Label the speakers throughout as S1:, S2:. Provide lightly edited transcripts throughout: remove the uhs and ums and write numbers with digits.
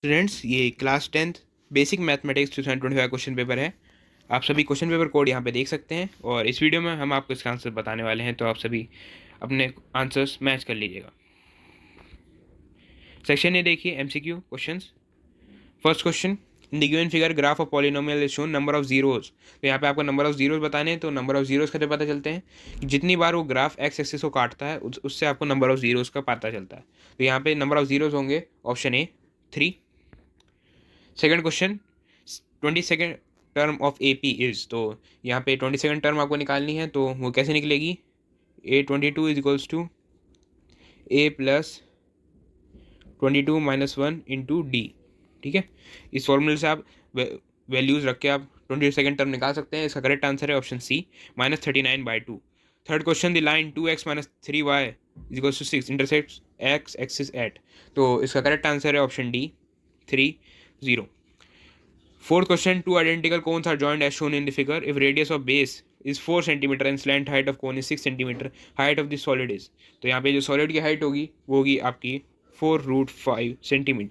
S1: Students, ये class 10th basic mathematics 2025 question paper है। आप सभी क्वेश्चन पेपर कोड यहाँ पे देख सकते हैं और इस वीडियो में हम आपको इसका आंसर बताने वाले हैं, तो आप सभी अपने आंसर्स मैच कर लीजिएगा। सेक्शन ए देखिए, MCQ questions. First question, in the given figure graph of polynomial is shown number of zeros. तो यहाँ पे आपको नंबर ऑफ जीरोज बताने हैं, तो नंबर ऑफ जीरोज का पता चलते हैं कि जितनी बार वो ग्राफ एक्स एक्सिस को काटता है उससे आपको नंबर ऑफ जीरोज का पता चलता है। तो यहाँ पे नंबर ऑफ जीरोज होंगे option A 3। Second question, 22nd term of A P is. तो यहाँ पे 22nd टर्म आपको निकालनी है, तो वो कैसे निकलेगी? A22 is equals to A plus 22 minus 1 into D. ठीक है, इस फॉर्मूले से आप वैल्यूज रख के आप 22nd टर्म निकाल सकते हैं। इसका करेक्ट आंसर है option C, -39/2। Third question, the line 2x minus 3y is equals to 6 intersects x axis at. तो इसका करेक्ट आंसर है option D 3, 0। Fourth question, two identical cones are joined as shown in the figure. If radius of base is 4 cm and slant height of cone is 6 cm, height of the solid is। तो यहाँ पे जो solid की height होगी वो होगी आपकी 4√5 cm।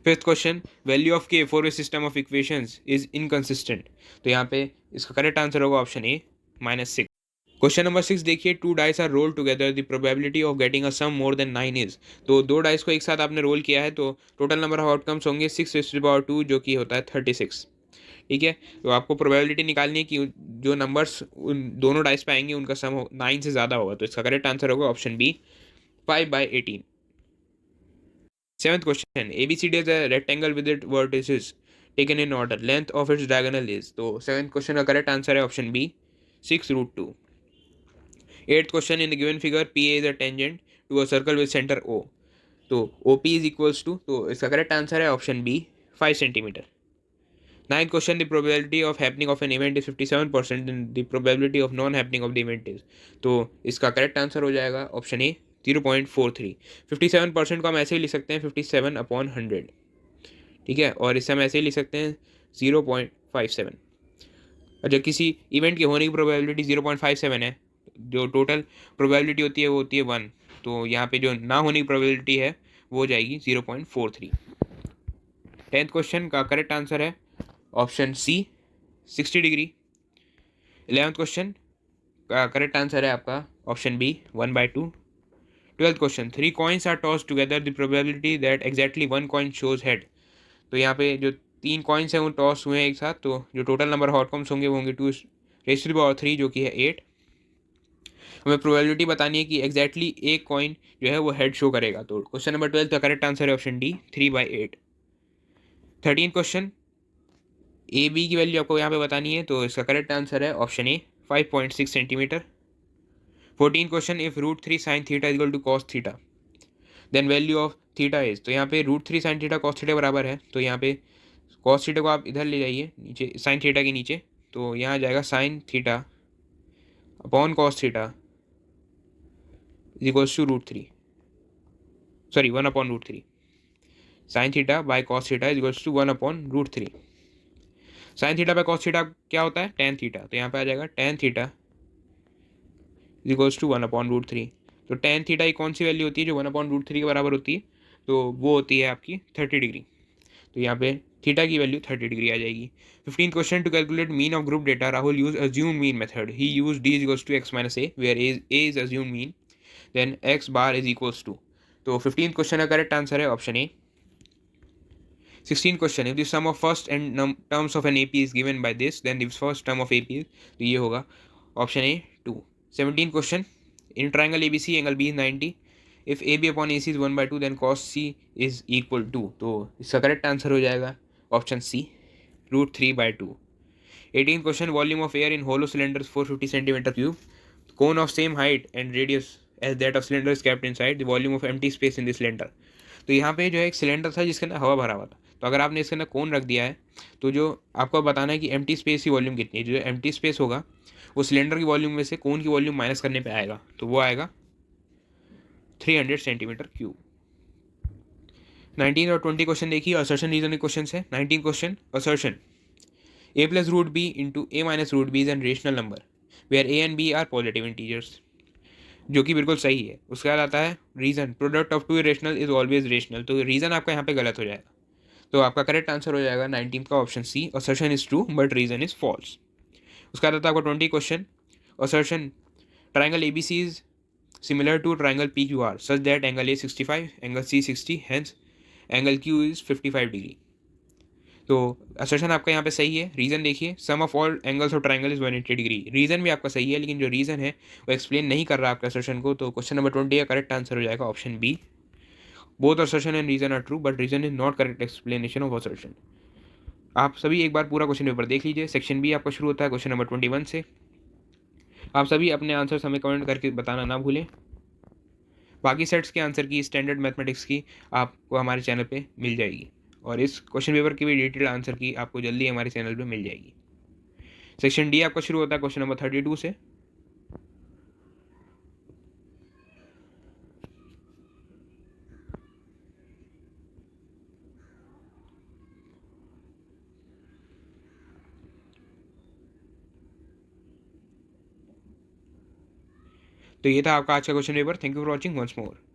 S1: Fifth question, value of k for a system of equations is inconsistent. तो यहाँ पे इसका करेक्ट आंसर होगा ऑप्शन ए -6। क्वेश्चन नंबर 6 देखिए, two dice are roll together, the probability of getting a sum more than 9 is. तो दो dice को एक साथ आपने रोल किया है, तो टोटल नंबर ऑफ आउटकम्स होंगे 6⁻², जो कि होता है 36। ठीक है, तो आपको प्रोबेबिलिटी निकालनी है कि जो नंबर्स उन दोनों डाइस पे आएंगे उनका सम 9 से ज़्यादा होगा। तो इसका करेक्ट आंसर होगा option B 5/18। Seventh question, ABCD is a rectangle with its vertices taken in order. Length of its diagonal is। तो सेवंथ क्वेश्चन का करेक्ट आंसर है option B 6√2। Eighth question, in the given figure PA is a tangent to a circle with centre O। तो OP is equals to, तो इसका correct answer है option B 5 centimetre. Ninth question, the probability of happening of an event is 57% and the probability of non happening of the event is. तो इसका correct answer हो जाएगा option A 0.43। 57% को हम ऐसे ही लिख सकते हैं 57/100। ठीक है, और इससे हम ऐसे ही लिख सकते हैं 0.57। और जब किसी इवेंट के होने की प्रोबेबिलिटी 0.57 है, जो टोटल प्रोबेबिलिटी होती है वो होती है 1। तो यहाँ पे जो ना होने की प्रोबेबिलिटी है वो हो जाएगी 0.43। 10th क्वेश्चन का करेक्ट आंसर है option C 60 degree. 11th question का करेक्ट आंसर है आपका option B 1/2। 12th question, 3 coins are toss together, the probability that exactly 1 coin shows head. तो यहाँ पे जो 3 कॉइन्स हैं वो टॉस हुए हैं एक साथ, तो जो टोटल नंबर ऑफ आउटकम्स होंगे वो होंगे 2⁻3, जो कि है 8। हमें प्रोबेबिलिटी बतानी है कि एग्जैक्टली एक कॉइन जो है वो हेड शो करेगा। तो क्वेश्चन नंबर 12 का करेक्ट आंसर है option D 3/8। 13 question, A B की वैल्यू आपको यहाँ पे बतानी है, तो इसका करेक्ट आंसर है option A 5.6 centimetre. 14 question, if √3 sin theta equal to cos theta then value of theta is. तो यहाँ पे √3 sin थीटा cos थीटा बराबर है, तो यहाँ पे cos थीटा को आप इधर ले जाइए नीचे, sin थीटा के नीचे, तो यहाँ आ जाएगा sin theta upon cos theta equals to √3, sorry 1/√3। sin theta by cos theta equals to 1/√3। sin theta by cos theta क्या होता है? tan theta. तो यहाँ पे आ जाएगा tan थीटा इक्वल्स टू 1/√3। तो tan थीटा की कौन सी वैल्यू होती है जो 1/√3 के बराबर होती है? तो वो होती है आपकी 30 डिग्री। तो यहाँ पे थीटा की वैल्यू 30 डिग्री आ जाएगी। 15 question, to calculate mean of group data Rahul use assume mean method. He use d equals to x minus a, where a is assume mean, then x bar is equals to. तो 15 question का correct answer है option A. 16 question, if the sum of first and terms of an AP is given by this then the first term of AP, तो ये होगा option A 2। 17 question, in triangle ABC angle B is 90, if AB upon AC is 1/2 then cos C is equal to. तो इसका correct answer हो जाएगा option C √3/2। 18 question, volume of air in hollow cylinder 450 centimetre cube, cone of same height and radius as that of cylinder is kept inside the volume of empty space in the cylinder। तो यहाँ पे जो है एक cylinder था जिसके अंदर हवा भरा हुआ था, तो अगर आपने इसके अंदर कोन रख दिया है तो जो आपको बताना है कि एम्प्टी स्पेस की वॉल्यूम कितनी है। जो एम्प्टी स्पेस होगा वो सिलेंडर की वॉल्यूम में से कोन की वॉल्यूम माइनस करने पे आएगा, तो वो आएगा 300 सेंटीमीटर क्यूब। 19 और 20 क्वेश्चन देखिए, असर्शन रीजनिंग क्वेश्चन है। 19 question, assertion a plus root b into a minus root b is an rational number where a and b are positive integers। जो कि बिल्कुल सही है। उसके बाद आता है reason, product of two irrational is always rational, तो रीज़न आपका यहाँ पे गलत हो जाएगा। तो आपका करेक्ट आंसर हो जाएगा 19 का option C, assertion is true but reason is false. उसके बाद आता है आपका 20 question, assertion triangle A B C is similar to triangle P Q R such that angle A 65, angle C 60, hence angle Q is 55 degree. तो assertion आपका यहाँ पे सही है। रीज़न देखिए, sum of all angles of triangle is 180 degree. Reason भी आपका सही है, लेकिन जो रीज़न है वो एक्सप्लेन नहीं कर रहा आपके असर्शन को। तो क्वेश्चन नंबर 20 का करेक्ट आंसर हो जाएगा option B, both assertion and reason are true but reason is not correct explanation of assertion. आप सभी एक बार पूरा क्वेश्चन पेपर देख लीजिए। सेक्शन बी आपका शुरू होता है क्वेश्चन नंबर 21 से। आप सभी अपने आंसर हमें कमेंट करके बताना ना भूलें। बाकी सेट्स के आंसर की, स्टैंडर्ड मैथमेटिक्स की, आपको हमारे चैनल पे मिल जाएगी, और इस क्वेश्चन पेपर की भी डिटेल्ड आंसर की आपको जल्दी हमारे चैनल पे मिल जाएगी। सेक्शन डी आपका शुरू होता है क्वेश्चन नंबर 32 से। तो ये था आपका आज का question paper. Thank you for watching once more.